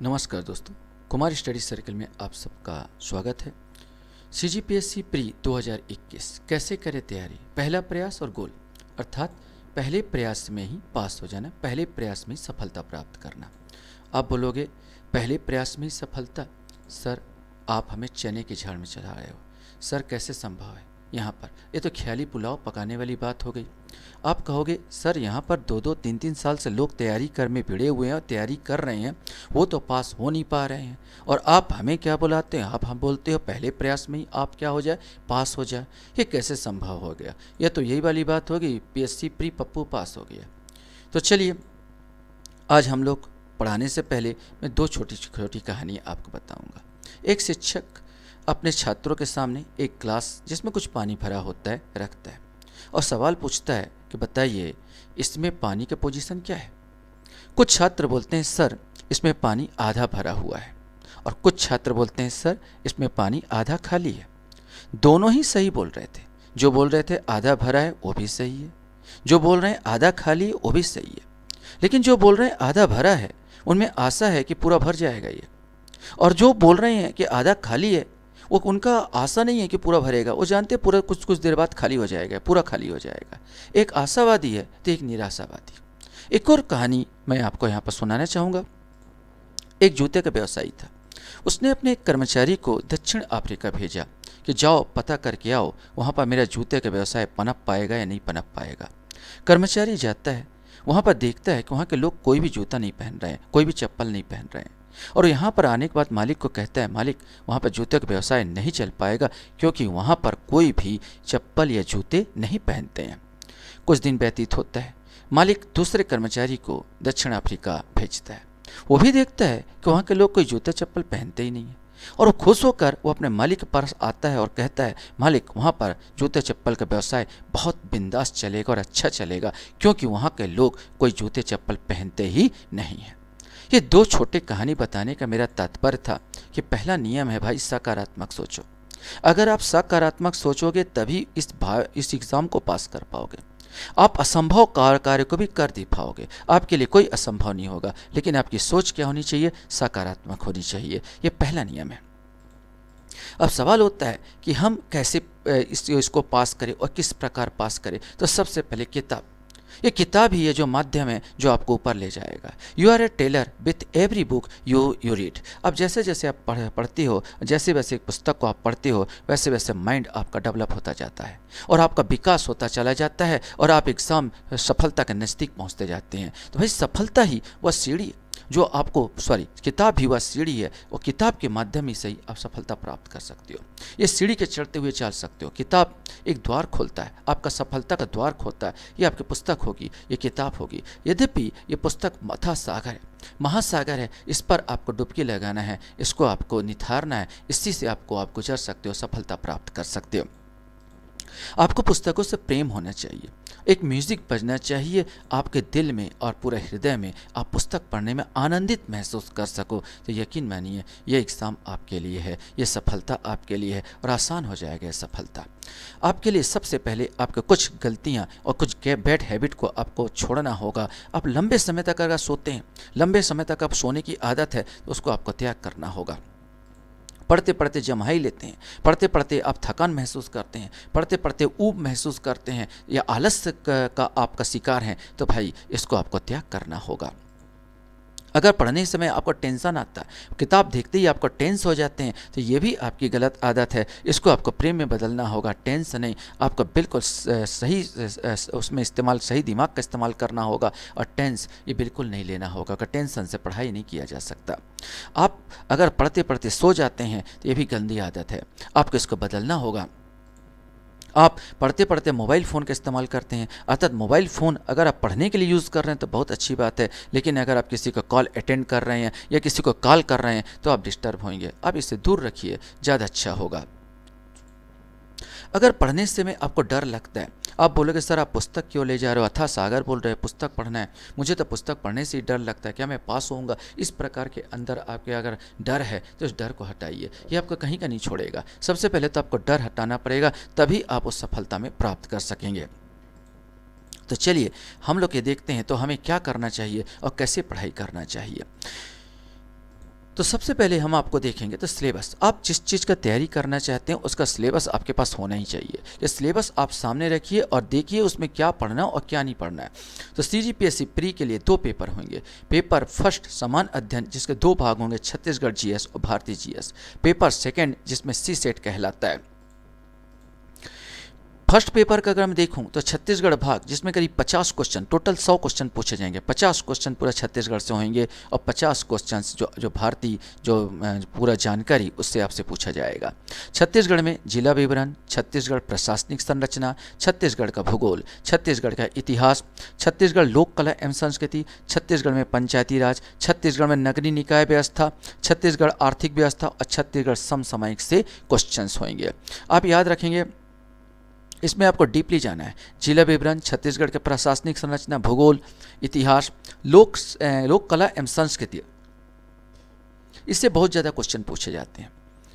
नमस्कार दोस्तों, Kumar study circle में आप सबका स्वागत है। CGPSC प्री 2021 कैसे करें तैयारी, पहला प्रयास और गोल, अर्थात पहले प्रयास में ही पास हो जाना, पहले प्रयास में ही सफलता प्राप्त करना। आप बोलोगे पहले प्रयास में ही सफलता, सर आप हमें चने के झाड़ में चढ़ा रहे हो, सर कैसे संभव है यहाँ पर, ये तो ख्याली पुलाव पकाने वाली बात हो गई। आप कहोगे सर यहाँ पर 2-2, 3-3 साल से लोग तैयारी कर में भिड़े हुए हैं और तैयारी कर रहे हैं, वो तो पास हो नहीं पा रहे हैं, और आप हमें क्या बुलाते हैं, आप हम बोलते हो पहले प्रयास में ही आप क्या हो जाए, पास हो जाए। ये कैसे संभव हो गया? ये तो यही वाली बात होगी, PSC प्री पप्पू पास हो गया। तो चलिए आज हम लोग पढ़ाने से पहले मैं 2 छोटी छोटी कहानियाँ आपको बताऊँगा। एक शिक्षक अपने छात्रों के सामने एक ग्लास जिसमें कुछ पानी भरा होता है रखता है और सवाल पूछता है कि बताइए इसमें पानी का पोजीशन क्या है। कुछ छात्र बोलते हैं सर इसमें पानी आधा भरा हुआ है, और कुछ छात्र बोलते हैं सर इसमें पानी आधा खाली है। दोनों ही सही बोल रहे थे। जो बोल रहे थे आधा भरा है वो भी सही है, जो बोल रहे हैं आधा खाली है वो भी सही है, लेकिन जो बोल रहे हैं आधा भरा है उनमें आशा है कि पूरा भर जाएगा ये, और जो बोल रहे हैं कि आधा खाली है वो उनका आशा नहीं है कि पूरा भरेगा, वो जानते हैं पूरा कुछ देर बाद खाली हो जाएगा, पूरा खाली हो जाएगा। एक आशावादी है तो एक निराशावादी। एक और कहानी मैं आपको यहाँ पर सुनाना चाहूँगा। एक जूते का व्यवसायी था। उसने अपने एक कर्मचारी को दक्षिण अफ्रीका भेजा कि जाओ पता करके आओ वहाँ पर मेरा जूते का व्यवसाय पनप पाएगा या नहीं पनप पाएगा। कर्मचारी जाता है, वहाँ पर देखता है कि वहाँ के लोग कोई भी जूता नहीं पहन रहे हैं, कोई भी चप्पल नहीं पहन रहे हैं, और यहाँ पर आने के बाद मालिक को कहता है मालिक वहाँ पर जूते का व्यवसाय नहीं चल पाएगा क्योंकि वहाँ पर कोई भी चप्पल या जूते नहीं पहनते हैं। कुछ दिन व्यतीत होता है, मालिक दूसरे कर्मचारी को दक्षिण अफ्रीका भेजता है। वो भी देखता है कि वहाँ के लोग कोई जूते चप्पल पहनते ही नहीं है, और वो खुश होकर वो अपने मालिक के पास आता है और कहता है मालिक वहाँ पर जूते चप्पल का व्यवसाय बहुत बिंदास चलेगा और अच्छा चलेगा क्योंकि वहाँ के लोग कोई जूते चप्पल पहनते ही नहीं हैं। ये 2 छोटे कहानी बताने का मेरा तात्पर्य था कि पहला नियम है भाई सकारात्मक सोचो। अगर आप सकारात्मक सोचोगे तभी इस एग्ज़ाम को पास कर पाओगे। आप असंभव कार्य को भी कर दिखाओगे। आपके लिए कोई असंभव नहीं होगा, लेकिन आपकी सोच क्या होनी चाहिए? सकारात्मक होनी चाहिए। ये पहला नियम है। अब सवाल होता है कि हम कैसे इसको पास करें और किस प्रकार पास करें। तो सबसे पहले किताब, ये किताब ही है जो माध्यम है जो आपको ऊपर ले जाएगा। You are a tailor with every book you read. अब जैसे जैसे आप पढ़ते हो, जैसे वैसे पुस्तक को आप पढ़ते हो, वैसे वैसे माइंड आपका डेवलप होता जाता है और आपका विकास होता चला जाता है और आप एग्ज़ाम सफलता के नज़दीक पहुंचते जाते हैं। तो भाई सफलता ही वह सीढ़ी जो आपको किताब ही वह सीढ़ी है, वो किताब के माध्यम ही से ही आप सफलता प्राप्त कर सकते हो। ये सीढ़ी के चढ़ते हुए चल सकते हो। किताब एक द्वार खोलता है, आपका सफलता का द्वार खोलता है। ये आपकी पुस्तक होगी, ये किताब होगी। यद्यपि ये पुस्तक महासागर है, महासागर है, इस पर आपको डुबकी लगाना है, इसको आपको निथारना है, इसी से आप गुजर सकते हो, सफलता प्राप्त कर सकते हो। आपको पुस्तकों से प्रेम होना चाहिए, एक म्यूज़िक बजना चाहिए आपके दिल में और पूरे हृदय में। आप पुस्तक पढ़ने में आनंदित महसूस कर सको तो यकीन मानिए ये एग्ज़ाम आपके लिए है, ये सफलता आपके लिए है और आसान हो जाएगा ये सफलता आपके लिए। सबसे पहले आपके कुछ गलतियां और कुछ बैड हैबिट को आपको छोड़ना होगा। आप लंबे समय तक अगर सोते हैं, लंबे समय तक आप सोने की आदत है तो उसको आपको त्याग करना होगा। पढ़ते पढ़ते जम्हाई लेते हैं, पढ़ते पढ़ते आप थकान महसूस करते हैं, पढ़ते पढ़ते ऊब महसूस करते हैं या आलस्य का आपका शिकार हैं, तो भाई इसको आपको त्याग करना होगा। अगर पढ़ने समय आपको टेंशन आता है, किताब देखते ही आपको टेंस हो जाते हैं, तो ये भी आपकी गलत आदत है। इसको आपको प्रेम में बदलना होगा। टेंस नहीं, आपको बिल्कुल सही उसमें इस्तेमाल, सही दिमाग का इस्तेमाल करना होगा, और टेंस ये बिल्कुल नहीं लेना होगा। कि टेंशन से पढ़ाई नहीं किया जा सकता। आप अगर पढ़ते पढ़ते सो जाते हैं तो ये भी गंदी आदत है, आपको इसको बदलना होगा। आप पढ़ते पढ़ते मोबाइल फ़ोन का इस्तेमाल करते हैं, अर्थात मोबाइल फ़ोन अगर आप पढ़ने के लिए यूज़ कर रहे हैं तो बहुत अच्छी बात है, लेकिन अगर आप किसी का कॉल अटेंड कर रहे हैं या किसी को कॉल कर रहे हैं तो आप डिस्टर्ब होंगे। आप इससे दूर रखिए, ज़्यादा अच्छा होगा। अगर पढ़ने से में आपको डर लगता है, आप बोलोगे सर आप पुस्तक क्यों ले जा रहे हो, अथाह सागर बोल रहे हैं पुस्तक पढ़ना है, मुझे तो पुस्तक पढ़ने से ही डर लगता है, क्या मैं पास होऊंगा? इस प्रकार के अंदर आपके अगर डर है तो इस डर को हटाइए, ये आपको कहीं का नहीं छोड़ेगा। सबसे पहले तो आपको डर हटाना पड़ेगा, तभी आप उस सफलता में प्राप्त कर सकेंगे। तो चलिए हम लोग ये देखते हैं तो हमें क्या करना चाहिए और कैसे पढ़ाई करना चाहिए। तो सबसे पहले हम आपको देखेंगे तो सिलेबस, आप जिस चीज़ का तैयारी करना चाहते हैं उसका सिलेबस आपके पास होना ही चाहिए। ये सिलेबस आप सामने रखिए और देखिए उसमें क्या पढ़ना और क्या नहीं पढ़ना है। तो CGPSC प्री के लिए 2 पेपर होंगे। पेपर फर्स्ट समान अध्ययन जिसके 2 भाग होंगे, छत्तीसगढ़ GS और भारतीय GS। पेपर सेकेंड जिसमें C सेट कहलाता है। फर्स्ट पेपर का अगर मैं देखूं तो छत्तीसगढ़ भाग जिसमें करीब 50 क्वेश्चन, टोटल 100 क्वेश्चन पूछे जाएंगे। 50 क्वेश्चन पूरा छत्तीसगढ़ से होंगे और 50 क्वेश्चन जो भारतीय जो पूरा जानकारी उससे आपसे पूछा जाएगा। छत्तीसगढ़ में जिला विवरण, छत्तीसगढ़ प्रशासनिक संरचना, छत्तीसगढ़ का भूगोल, छत्तीसगढ़ का इतिहास, छत्तीसगढ़ लोक कला एवं संस्कृति, छत्तीसगढ़ में पंचायती राज, छत्तीसगढ़ में नगरीय निकाय व्यवस्था, छत्तीसगढ़ आर्थिक व्यवस्था और छत्तीसगढ़ समसामयिक से क्वेश्चन होंगे। आप याद रखेंगे इसमें आपको डीपली जाना है। जिला विवरण, छत्तीसगढ़ के प्रशासनिक संरचना, भूगोल, इतिहास, लोक कला एवं संस्कृति, इससे बहुत ज़्यादा क्वेश्चन पूछे जाते हैं।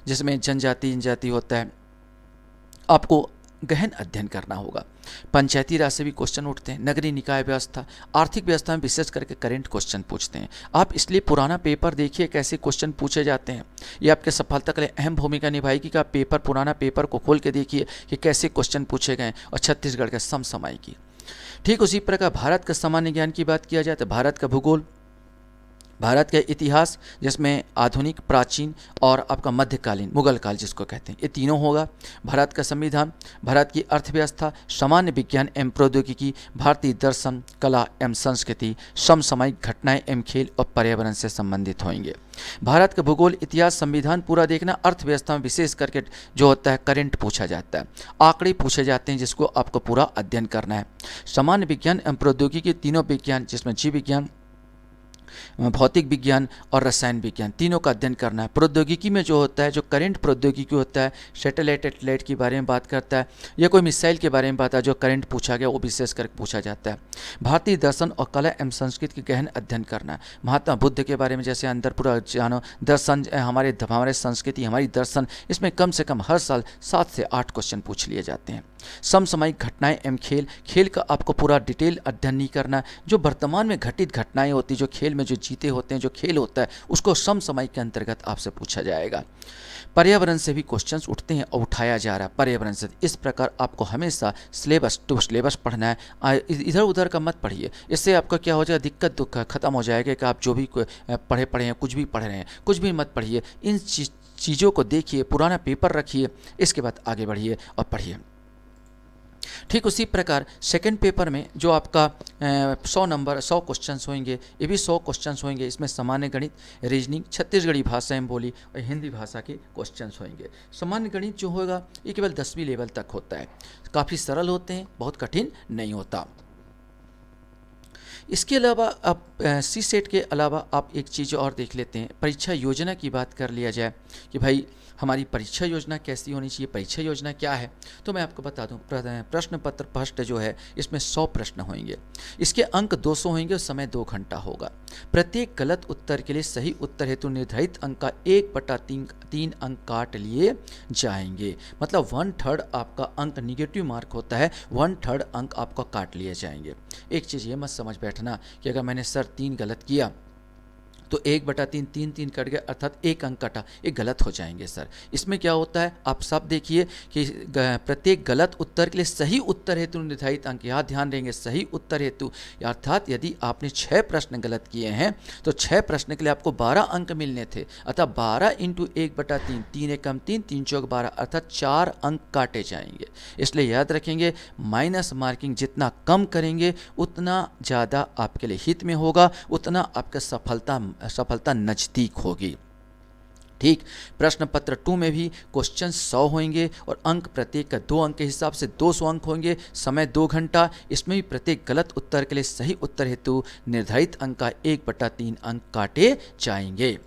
जिसमें जनजाति होता है, आपको गहन अध्ययन करना होगा। पंचायती राज से भी क्वेश्चन उठते हैं, नगरीय निकाय व्यवस्था, आर्थिक व्यवस्था में विशेष करके करंट क्वेश्चन पूछते हैं। आप इसलिए पुराना पेपर देखिए कैसे क्वेश्चन पूछे जाते हैं, ये आपके सफलता के लिए अहम भूमिका निभाएगी कि आप पुराना पेपर को खोल के देखिए कि कैसे क्वेश्चन पूछे गए और छत्तीसगढ़ के समसामयिक। ठीक उसी प्रकार भारत का सामान्य ज्ञान की बात किया जाए तो भारत का भूगोल, भारत का इतिहास जिसमें आधुनिक, प्राचीन और आपका मध्यकालीन, मुगल काल जिसको कहते हैं, ये तीनों होगा। भारत का संविधान, भारत की अर्थव्यवस्था, सामान्य विज्ञान एवं प्रौद्योगिकी, भारतीय दर्शन, कला एवं संस्कृति, समसामयिक घटनाएं एवं खेल और पर्यावरण से संबंधित होंगे। भारत का भूगोल, इतिहास, संविधान पूरा देखना। अर्थव्यवस्था में विशेष करके जो होता है करंट पूछा जाता है, आंकड़े पूछे जाते हैं जिसको आपको पूरा अध्ययन करना है। सामान्य विज्ञान एवं प्रौद्योगिकी, तीनों विज्ञान जिसमें जीव विज्ञान, भौतिक विज्ञान और रसायन विज्ञान, तीनों का अध्ययन करना है। प्रौद्योगिकी में जो होता है, जो करंट प्रौद्योगिकी होता है, सैटेलाइट के बारे में बात करता है या कोई मिसाइल के बारे में बात है, जो करंट पूछा गया वो विशेष करके पूछा जाता है। भारतीय दर्शन और कला एवं संस्कृति के गहन अध्ययन करना है। महात्मा बुद्ध के बारे में जैसे अंदर पूरा जानो, दर्शन, हमारे संस्कृति, हमारी दर्शन, इसमें कम से कम हर साल 7 से 8 क्वेश्चन पूछ लिए जाते हैं। समसामयिक घटनाएं एवं खेल का आपको पूरा डिटेल अध्ययन नहीं करना। जो वर्तमान में घटित घटनाएं होती, जो खेल में जो जीते होते हैं, जो खेल होता है, उसको समसामयिक के अंतर्गत आपसे पूछा जाएगा। पर्यावरण से भी क्वेश्चंस उठते हैं और उठाया जा रहा है पर्यावरण से। इस प्रकार आपको हमेशा सिलेबस टू सिलेबस पढ़ना है, इधर उधर का मत पढ़िए। इससे आपका क्या हो जाएगा, दिक्कत दुख खत्म हो जाएगा कि आप जो भी पढ़े हैं, कुछ भी पढ़ रहे हैं, कुछ भी मत पढ़िए। इन चीज़ों को देखिए, पुराना पेपर रखिए, इसके बाद आगे बढ़िए और पढ़िए। ठीक उसी प्रकार सेकंड पेपर में जो आपका 100 क्वेश्चंस होंगे, ये भी 100 क्वेश्चंस होंगे। इसमें सामान्य गणित, रीजनिंग, छत्तीसगढ़ी भाषा एवं बोली और हिंदी भाषा के क्वेश्चंस होंगे। सामान्य गणित जो होगा ये केवल 10वीं लेवल तक होता है, काफ़ी सरल होते हैं, बहुत कठिन नहीं होता। इसके अलावा आप C सेट के अलावा आप एक चीज़ और देख लेते हैं, परीक्षा योजना की बात कर लिया जाए कि भाई हमारी परीक्षा योजना कैसी होनी चाहिए, परीक्षा योजना क्या है। तो मैं आपको बता दूं, प्रश्न पत्र फर्स्ट जो है इसमें 100 प्रश्न होंगे, इसके अंक 200 होंगे और समय 2 घंटा होगा। प्रत्येक गलत उत्तर के लिए सही उत्तर हेतु निर्धारित अंक का 1/3 अंक काट लिए जाएंगे। मतलब 1/3 आपका अंक निगेटिव मार्क होता है, 1/3 अंक आपका काट लिए जाएंगे। एक चीज़ ये मत समझ बैठना कि अगर मैंने सर 3 गलत किया तो 1/3 3 कट गया, अर्थात 1 अंक कटा, ये गलत हो जाएंगे सर। इसमें क्या होता है, आप सब देखिए कि प्रत्येक गलत उत्तर के लिए सही उत्तर हेतु निर्धारित अंक, यहाँ ध्यान देंगे सही उत्तर हेतु, अर्थात यदि आपने 6 प्रश्न गलत किए हैं तो 6 प्रश्न के लिए आपको 12 अंक मिलने थे, अतः 12 × 1/3, 3 × 1 3, 3 × 4 12, अर्थात 4 अंक काटे जाएंगे। इसलिए याद रखेंगे, माइनस मार्किंग जितना कम करेंगे उतना ज़्यादा आपके लिए हित में होगा, उतना आपका सफलता नज़दीक होगी। ठीक, प्रश्न पत्र 2 में भी क्वेश्चन 100 होंगे और अंक प्रत्येक का 2 अंक के हिसाब से 200 अंक होंगे, समय 2 घंटा। इसमें भी प्रत्येक गलत उत्तर के लिए सही उत्तर हेतु निर्धारित अंक का 1/3 अंक काटे जाएंगे।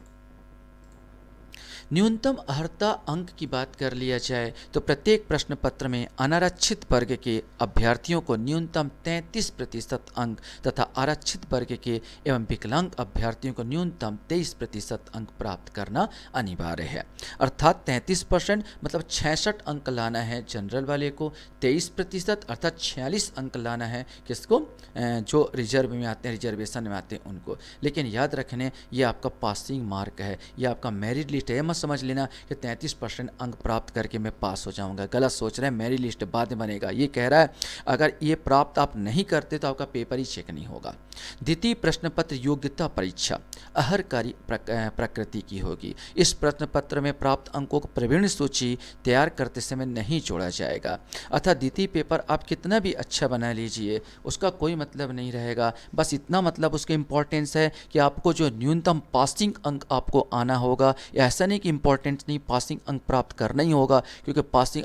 न्यूनतम अर्हता अंक की बात कर लिया जाए तो प्रत्येक प्रश्न पत्र में अनारक्षित वर्ग के अभ्यर्थियों को न्यूनतम 33% अंक तथा आरक्षित वर्ग के एवं विकलांग अभ्यर्थियों को न्यूनतम 23% अंक प्राप्त करना अनिवार्य है। अर्थात 33% मतलब 66 अंक लाना है जनरल वाले को, 23% अर्थात 46 अंक लाना है किसको, जो रिजर्व में आते हैं, रिजर्वेशन में आते हैं उनको। लेकिन याद रखने ये आपका पासिंग मार्क है, ये आपका मेरिट लिस्ट है। ये मत समझ लेना कि 33% अंक प्राप्त करके मैं पास हो जाऊंगा, गलत सोच रहे हैं। मेरिट लिस्ट बाद में बनेगा, ये कह रहा है अगर ये प्राप्त आप नहीं करते तो आपका पेपर ही चेक नहीं होगा। द्वितीय प्रश्न पत्र योग्यता परीक्षा अहरकारी प्रकृति की होगी। इस प्रश्न पत्र में प्राप्त अंकों को प्रवीण सूची तैयार करते समय नहीं जोड़ा जाएगा। अर्थात द्वितीय पेपर आप कितना भी अच्छा बना लीजिए उसका कोई मतलब नहीं रहेगा। बस इतना मतलब उसके इम्पोर्टेंस है कि आपको जो न्यूनतम पासिंग अंक आपको आना होगा। ऐसा नहीं कि इम्पोर्टेंस नहीं, पासिंग अंक प्राप्त करना ही होगा, क्योंकि पासिंग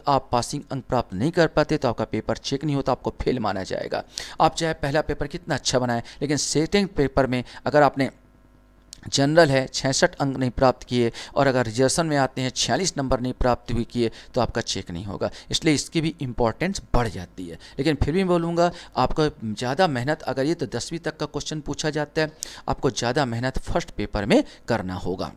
अंक प्राप्त नहीं कर पाते तो आपका पेपर चेक नहीं होता, आपको फेल माना जाएगा। आप चाहे पहला पेपर कितना अच्छा बनाए, लेकिन सेकंड पेपर में अगर आपने जनरल है 66 अंक नहीं प्राप्त किए और अगर रिजर्वेशन में आते हैं 46 नंबर नहीं प्राप्त हुई किए तो आपका चेक नहीं होगा। इसलिए इसकी भी इम्पोर्टेंस बढ़ जाती है। लेकिन फिर भी बोलूँगा आपको ज़्यादा मेहनत, अगर ये तो 10वीं तक का क्वेश्चन पूछा जाता है, आपको ज़्यादा मेहनत फर्स्ट पेपर में करना होगा।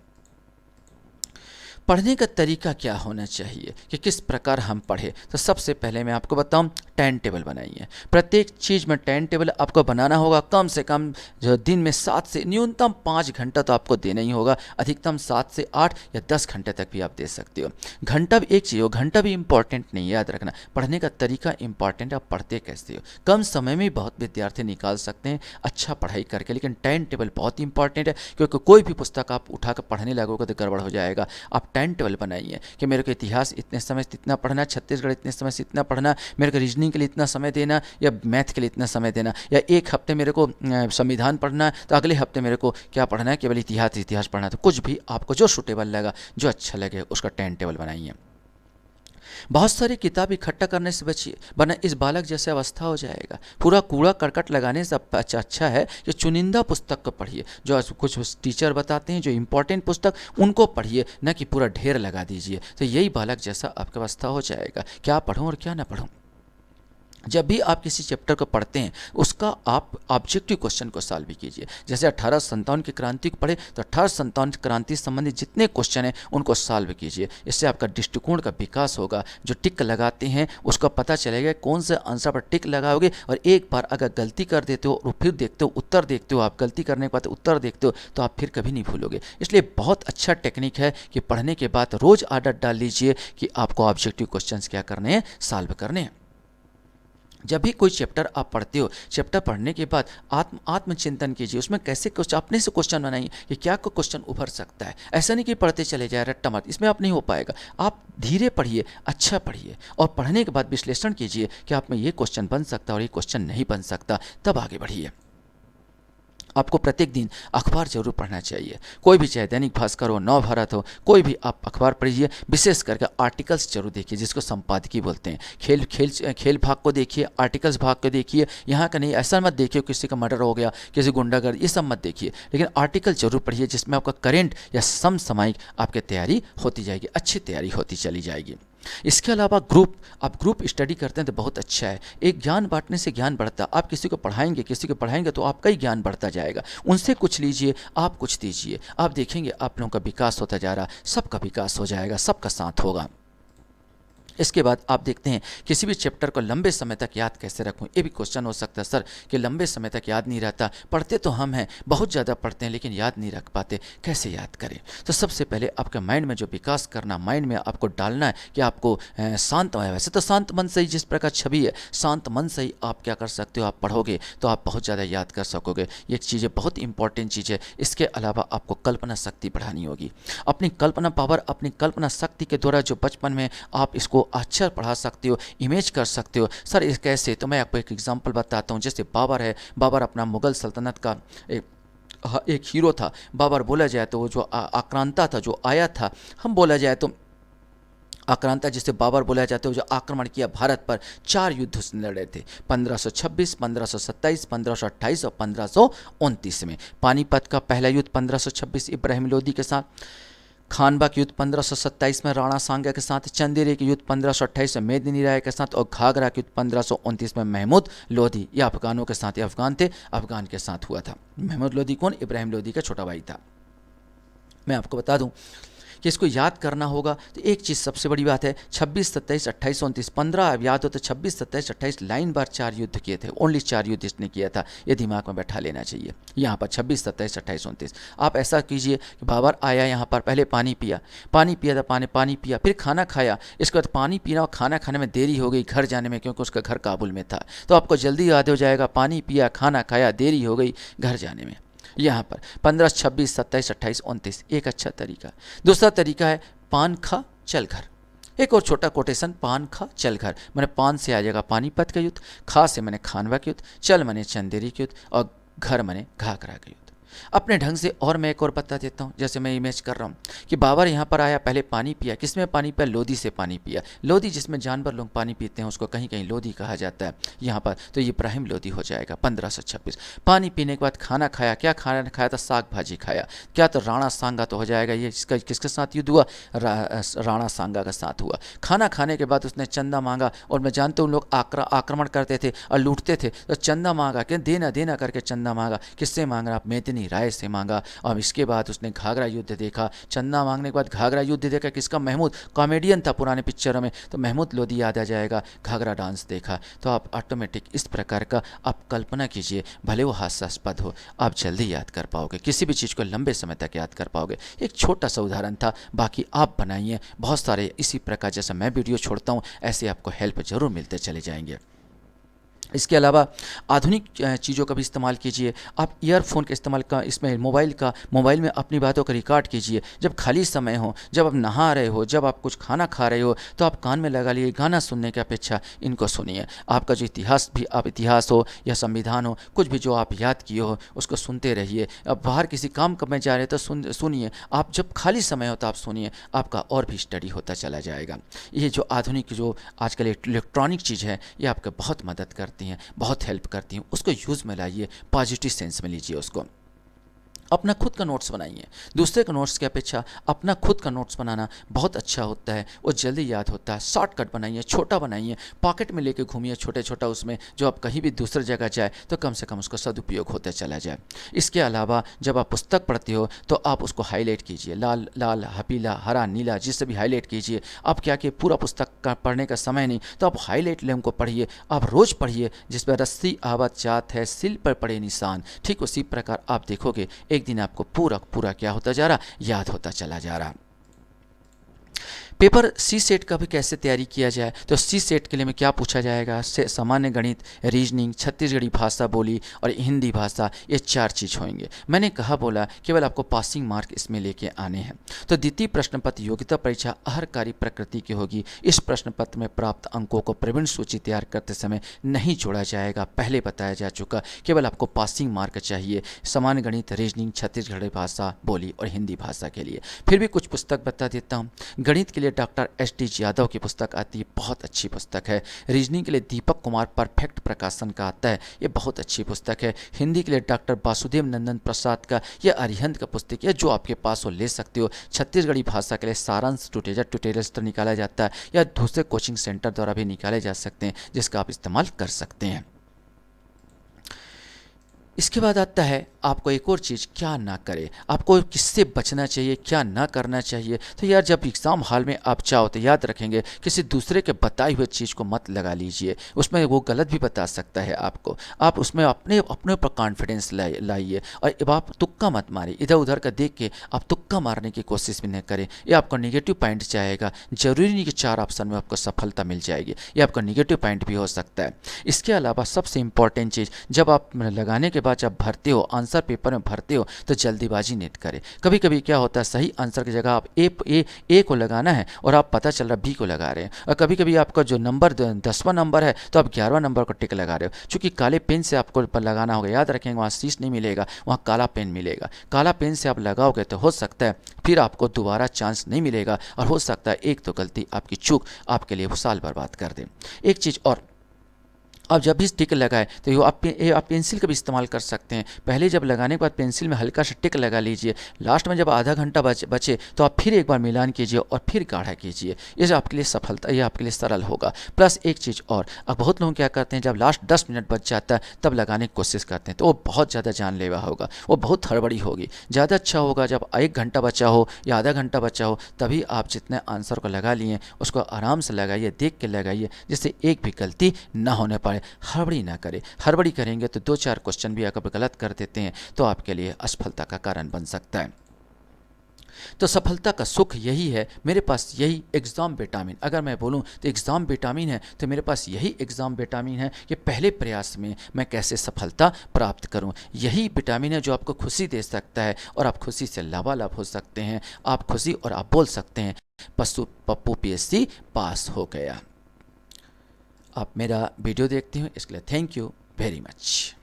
पढ़ने का तरीका क्या होना चाहिए कि किस प्रकार हम पढ़े, तो सबसे पहले मैं आपको बताऊं टाइम टेबल बनाइए। प्रत्येक चीज़ में टाइम टेबल आपको बनाना होगा। कम से कम जो दिन में 7 से न्यूनतम 5 घंटा तो आपको देना ही होगा, अधिकतम 7 से 8 या 10 घंटे तक भी आप दे सकते हो। घंटा भी एक चीज़ हो, घंटा भी इंपॉर्टेंट नहीं, याद रखना पढ़ने का तरीका इंपॉर्टेंट, आप पढ़ते कैसे हो। कम समय में बहुत विद्यार्थी निकाल सकते हैं अच्छा पढ़ाई करके, लेकिन टाइम टेबल बहुत इंपॉर्टेंट है, क्योंकि कोई भी पुस्तक आप उठाकर पढ़ने लगोगे तो गड़बड़ हो जाएगा। आप टाइम टेबल बनाइए कि मेरे को इतिहास इतने समय से इतना पढ़ना, छत्तीसगढ़ इतने समय से इतना पढ़ना, मेरे को रीजनिंग के लिए इतना समय देना या मैथ के लिए इतना समय देना, या एक हफ्ते मेरे को संविधान पढ़ना है तो अगले हफ्ते मेरे को क्या पढ़ना है, केवल इतिहास पढ़ना है। तो कुछ भी आपको जो सूटेबल लगा, जो अच्छा लगे उसका टाइम टेबल बनाइए। बहुत सारी किताब इकट्ठा करने से बचिए, वरना इस बालक जैसे अवस्था हो जाएगा। पूरा कूड़ा करकट लगाने से अच्छा है कि चुनिंदा पुस्तक को पढ़िए, जो कुछ टीचर बताते हैं जो इंपॉर्टेंट पुस्तक उनको पढ़िए, न कि पूरा ढेर लगा दीजिए। तो यही बालक जैसा आपकी अवस्था हो जाएगा, क्या पढ़ूँ और क्या ना पढ़ूँ। जब भी आप किसी चैप्टर को पढ़ते हैं उसका आप ऑब्जेक्टिव क्वेश्चन को सॉल्व भी कीजिए। जैसे 1857 की क्रांति को पढ़े तो 1857 क्रांति से संबंधित जितने क्वेश्चन हैं उनको सॉल्व कीजिए। इससे आपका दृष्टिकोण का विकास होगा। जो टिक लगाते हैं उसका पता चलेगा कौन से आंसर पर टिक लगाओगे, और एक बार अगर गलती कर देते हो और फिर देखते हो उत्तर देखते हो, आप गलती करने के बाद उत्तर देखते हो तो आप फिर कभी नहीं भूलोगे। इसलिए बहुत अच्छा टेक्निक है कि पढ़ने के बाद रोज़ आदत डाल लीजिए कि आपको ऑब्जेक्टिव क्वेश्चन क्या करने हैं, सॉल्व करने हैं। जब भी कोई चैप्टर आप पढ़ते हो, चैप्टर पढ़ने के बाद आत्मचिंतन कीजिए, उसमें कैसे क्वेश्चन अपने से क्वेश्चन बनाइए कि क्या को क्वेश्चन उभर सकता है। ऐसा नहीं कि पढ़ते चले जाए रट्टा मत, इसमें आप नहीं हो पाएगा। आप धीरे पढ़िए, अच्छा पढ़िए, और पढ़ने के बाद विश्लेषण कीजिए कि आप में ये क्वेश्चन बन सकता है और ये क्वेश्चन नहीं बन सकता, तब आगे बढ़िए। आपको प्रत्येक दिन अखबार जरूर पढ़ना चाहिए, कोई भी, चाहे दैनिक भास्कर हो, नव भारत हो, कोई भी आप अखबार पढ़िए। विशेष करके आर्टिकल्स जरूर देखिए, जिसको संपादकीय बोलते हैं। खेल भाग को देखिए, आर्टिकल्स भाग को देखिए। यहाँ का नहीं, ऐसा मत देखिए किसी का मर्डर हो गया, किसी गुंडागर्द, ये सब मत देखिए, लेकिन आर्टिकल जरूर पढ़िए जिसमें आपका करेंट या समसामयिक आपकी तैयारी होती जाएगी, अच्छी तैयारी होती चली जाएगी। इसके अलावा आप ग्रुप स्टडी करते हैं तो बहुत अच्छा है। एक ज्ञान बांटने से ज्ञान बढ़ता है। आप किसी को पढ़ाएंगे तो आपका ही ज्ञान बढ़ता जाएगा। उनसे कुछ लीजिए, आप कुछ दीजिए, आप देखेंगे आप लोगों का विकास होता जा रहा, सबका विकास हो जाएगा, सबका साथ होगा। इसके बाद आप देखते हैं किसी भी चैप्टर को लंबे समय तक याद कैसे रखूं। ये भी क्वेश्चन हो सकता है सर कि लंबे समय तक याद नहीं रहता, पढ़ते तो हम हैं, बहुत ज़्यादा पढ़ते हैं लेकिन याद नहीं रख पाते, कैसे याद करें। तो सबसे पहले आपके माइंड में जो विकास करना, माइंड में आपको डालना है कि आपको शांत, वैसे तो शांत मन से ही जिस प्रकार छवि है, शांत मन से ही आप क्या कर सकते हो, आप पढ़ोगे तो आप बहुत ज़्यादा याद कर सकोगे। ये चीज़ें बहुत इंपॉर्टेंट चीज़ है। इसके अलावा आपको कल्पना शक्ति बढ़ानी होगी। अपनी कल्पना पावर, अपनी कल्पना शक्ति के द्वारा जो बचपन में आप इसको अक्षर पढ़ा सकते हो, इमेज कर सकते हो। सर इस कैसे, तो मैं आपको एक एग्जांपल बताता हूँ। जैसे बाबर है, बाबर अपना मुगल सल्तनत का एक हीरो था। बाबर बोला जाए तो वो जो आक्रांता था, जो आया था, हम बोला जाए तो आक्रांता जिसे बाबर बोला जाता है, जो आक्रमण किया भारत पर, 4 युद्ध उसने लड़े थे, 1526, 1527, 1528 और 1529 में। पानीपत का पहला युद्ध 1526 इब्राहिम लोदी के साथ, खानबा की युद्ध 1527 में राणा सांगा के साथ, चंदेरी की युद्ध 1528 में मेदिनी राय के साथ, और घाघरा की युद्ध 1529 में महमूद लोधी, ये अफगानों के साथ, ये अफगान थे, अफगान के साथ हुआ था। महमूद लोधी कौन? इब्राहिम लोधी का छोटा भाई था। मैं आपको बता दूं कि इसको याद करना होगा तो एक चीज़ सबसे बड़ी बात है, 26, 27, 28, 29, 15 अब याद हो तो 26, 27, 28 लाइन बार 4 युद्ध किए थे, ओनली 4 युद्ध इसने किया था, ये दिमाग में बैठा लेना चाहिए। यहाँ पर 26, 27, 28, 29 आप ऐसा कीजिए कि बाबर आया यहाँ पर, पहले पानी पिया था, पानी पिया, फिर खाना खाया, इसके बाद पानी पीना और खाना खाने में देरी हो गई घर जाने में, क्योंकि उसका घर काबुल में था, तो आपको जल्दी याद हो जाएगा, पानी पिया, खाना खाया, देरी हो गई घर जाने में। यहाँ पर 15, 26, 27, 28, 29 एक अच्छा तरीका। दूसरा तरीका है पान खा चल घर। एक और छोटा कोटेशन, पान खा चल घर, मैंने पान से आ जाएगा पानीपत का युद्ध, खा से मैंने खानवा के युद्ध, चल मैंने चंदेरी के युद्ध, और घर मैंने घाघरा के युद्ध। अपने ढंग से और मैं एक और बता देता हूँ, जैसे मैं इमेज कर रहा हूँ कि बाबर यहाँ पर आया, पहले पानी पिया, किसमें पानी पिया? लोधी से पानी पिया। लोधी जिसमें जानवर लोग पानी पीते हैं उसको कहीं कहीं लोधी कहा जाता है यहाँ पर, तो ये इब्राहिम लोधी हो जाएगा 1526। पानी पीने के बाद खाना खाया, क्या खाना खाया था? साग भाजी खाया। क्या? तो राणा सांगा तो हो जाएगा, ये इसका किसके साथ युद्ध हुआ? राणा सांगा का साथ हुआ। खाना खाने के बाद उसने चंदा मांगा, और मैं जानता हूँ लोग आक्रमण करते थे और लूटते थे, तो चंदा मांगा, क्या देना देना करके चंदा मांगा। किससे मांगा? आप मेदिनी राय से मांगा। और इसके बाद उसने घाघरा युद्ध देखा, चंदा मांगने के बाद घाघरा युद्ध देखा, किसका? महमूद, कॉमेडियन था पुराने पिक्चरों में, तो महमूद लोधी याद आ जाएगा, घाघरा डांस देखा। तो आप ऑटोमेटिक इस प्रकार का आप कल्पना कीजिए, भले वो हास्यास्पद हो, आप जल्दी याद कर पाओगे, किसी भी चीज़ को लंबे समय तक याद कर पाओगे। एक छोटा सा उदाहरण था, बाकी आप बनाइए बहुत सारे इसी प्रकार, जैसा मैं वीडियो छोड़ता हूँ ऐसे आपको हेल्प जरूर मिलते चले जाएंगे। इसके अलावा आधुनिक चीज़ों का भी इस्तेमाल कीजिए। आप ईयरफोन का इस्तेमाल का, इसमें मोबाइल में अपनी बातों का रिकॉर्ड कीजिए। जब खाली समय हो, जब आप नहा रहे हो, जब आप कुछ खाना खा रहे हो, तो आप कान में लगा लिए, गाना सुनने की अपेक्षा इनको सुनिए। आपका जो इतिहास हो या संविधान हो, कुछ भी जो आप याद किए हो उसको सुनते रहिए। अब बाहर किसी काम में जा रहे तो सुनिए। आप जब खाली समय हो तो आप सुनिए, आपका और भी स्टडी होता चला जाएगा। ये जो आधुनिक जो आजकल इलेक्ट्रॉनिक चीज़ है, ये आपको बहुत मदद करती हैं, बहुत हेल्प करती हैं। उसको यूज़ में लाइए, पॉजिटिव सेंस में लीजिए उसको। अपना खुद का नोट्स बनाइए। दूसरे के नोट्स की अपेक्षा अपना खुद का नोट्स बनाना बहुत अच्छा होता है, वो जल्दी याद होता है। शॉर्टकट बनाइए, छोटा बनाइए, पॉकेट में लेके घूमिए छोटा उसमें, जो आप कहीं भी दूसरी जगह जाए तो कम से कम उसका सदुपयोग होता चला जाए। इसके अलावा जब आप पुस्तक पढ़ते हो तो आप उसको हाईलाइट कीजिए, लाल पीला हरा नीला जिससे भी हाईलाइट कीजिए। आप क्या कि पूरा पुस्तक का पढ़ने का समय नहीं, तो आप हाईलाइट लेम को पढ़िए, आप रोज़ पढ़िए। जिसमें रस्सी आवत जात है, सिल पर पड़े निशान, ठीक उसी प्रकार आप देखोगे एक दिन आपको पूरा क्या होता जा रहा, याद होता चला जा रहा। पेपर सी सेट का भी कैसे तैयारी किया जाए, तो सी सेट के लिए में क्या पूछा जाएगा? सामान्य गणित, रीजनिंग, छत्तीसगढ़ी भाषा बोली और हिंदी भाषा, ये 4 चीज़ होंगे। मैंने कहा बोला केवल आपको पासिंग मार्क इसमें लेके आने हैं। तो द्वितीय प्रश्न पत्र योग्यता परीक्षा अहरकारी प्रकृति की होगी। इस प्रश्न पत्र में प्राप्त अंकों को प्रवीण सूची तैयार करते समय नहीं जोड़ा जाएगा, पहले बताया जा चुका। केवल आपको पासिंग मार्क चाहिए सामान्य गणित, रीजनिंग, छत्तीसगढ़ी भाषा बोली और हिंदी भाषा के लिए। फिर भी कुछ पुस्तक बता देता हूँ। गणित के लिए डॉक्टर एस.डी. यादव की पुस्तक आती है, बहुत अच्छी पुस्तक है। रीजनिंग के लिए दीपक कुमार परफेक्ट प्रकाशन का आता है, ये बहुत अच्छी पुस्तक है। हिंदी के लिए डॉक्टर वासुदेव नंदन प्रसाद का यह अरिहंत का पुस्तक है, जो आपके पास हो ले सकते हो। छत्तीसगढ़ी भाषा के लिए सारांश ट्यूटोरियल्स तो निकाला जाता है, या दूसरे कोचिंग सेंटर द्वारा भी निकाले जा सकते हैं, जिसका आप इस्तेमाल कर सकते हैं। इसके बाद आता है आपको एक और चीज़, क्या ना करें, आपको किससे बचना चाहिए, क्या ना करना चाहिए। तो यार जब एग्ज़ाम हॉल में आप जाओ तो याद रखेंगे, किसी दूसरे के बताई हुए चीज़ को मत लगा लीजिए, उसमें वो गलत भी बता सकता है आपको। आप उसमें अपने ऊपर कॉन्फिडेंस लाइए, और अब आप तुक्का मत मारिए, इधर उधर का देख के आप तुक्का मारने की कोशिश भी नहीं करें, ये आपका निगेटिव पॉइंट जाएगा। जरूरी नहीं कि 4 ऑप्शन में आपको सफलता मिल जाएगी, ये आपका निगेटिव पॉइंट भी हो सकता है। इसके अलावा सबसे इंपॉर्टेंट चीज़, जब आप लगाने के बाद जब भरते हो, आंसर पेपर में भरते हो, तो जल्दीबाजी नहीं करें। कभी कभी क्या होता है, सही आंसर की जगह आप ए को लगाना है और आप पता चल रहा बी को लगा रहे हैं, और कभी कभी आपका जो नंबर 10वां नंबर है तो आप 11वां नंबर को टिक लगा रहे हो। चूँकि काले पेन से आपको लगाना होगा, याद रखेंगे वहाँ शीश नहीं मिलेगा, वहाँ काला पेन मिलेगा। काला पेन से आप लगाओगे तो हो सकता है फिर आपको दोबारा चांस नहीं मिलेगा, और हो सकता है एक तो गलती आपकी चूक आपके लिए वो साल बर्बाद कर दे। एक चीज़ और, आप जब भी टिक लगाए तो ये आप पेंसिल का भी इस्तेमाल कर सकते हैं। पहले जब लगाने के बाद पेंसिल में हल्का सा टिक लगा लीजिए, लास्ट में जब आधा घंटा बचे तो आप फिर एक बार मिलान कीजिए और फिर गाढ़ा कीजिए। ये आपके लिए सफलता, ये आपके लिए सरल होगा। प्लस एक चीज़ और, अब बहुत लोग क्या करते हैं, जब लास्ट 10 मिनट बच जाता है तब लगाने की कोशिश करते हैं, तो वो बहुत ज़्यादा जानलेवा होगा, वो बहुत हड़बड़ी होगी। ज़्यादा अच्छा होगा जब 1 घंटा बचा हो या आधा घंटा बचा हो, तभी आप जितने आंसर को लगा लिए उसको आराम से लगाइए, देख के लगाइए, जिससे एक भी गलती ना होने पाए। हड़बड़ी ना करें, हड़बड़ी करेंगे तो 2-4 क्वेश्चन भी अगर गलत कर देते हैं तो आपके लिए असफलता का कारण बन सकता है। तो सफलता का सुख यही है, मेरे पास यही एग्ज़ाम विटामिन, अगर मैं बोलूं तो एग्ज़ाम विटामिन है, तो मेरे पास यही एग्ज़ाम विटामिन है कि पहले प्रयास में मैं कैसे सफलता प्राप्त करूं। यही विटामिन है जो आपको खुशी दे सकता है और आप खुशी से लाभालाभ हो सकते हैं। आप खुशी और आप बोल सकते हैं पप्पू PSC पास हो गया। आप मेरा वीडियो देखते हैं, इसके लिए थैंक यू वेरी मच।